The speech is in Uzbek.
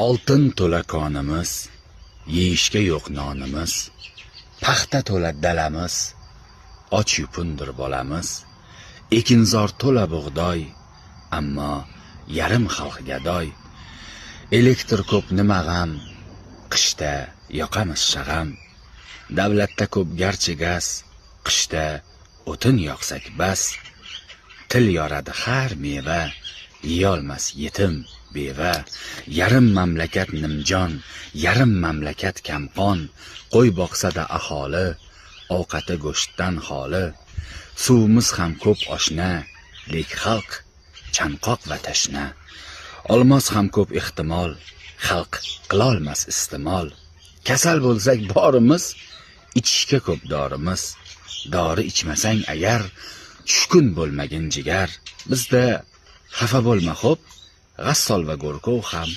Oltin to'la qonimiz, yeyishga yo'q nonimiz, paxta to'la dalamiz, och yupundir bolamiz, ekinzor to'la bug'doy, ammo yarim xalq gadoy. Elektr ko'p nima g'am, qishda yoqamiz shag'am. Davlatda ko'p garchi gaz, qishda o'tin yoqsak bas. Til yoradi har meva, yeyolmas yetim beva. Yarim mamlakat nimjon, yarim mamlakat kamqon. Qo'y boqsada aholi, ovqati go'shtdan xoli. Suvimiz ham ko'p oshna, lek xalq chanqoq va tashna. Olmos ham ko'p ehtimol, xalq qilolmas iste'mol. Kasal bo'lsak borimiz, ichishga ko'p dorimiz. Dori ichmasang agar, tushkun bo'lmagin jigar. Bizda xafa bo'lma xo'p, G'assol va Go'rkov ham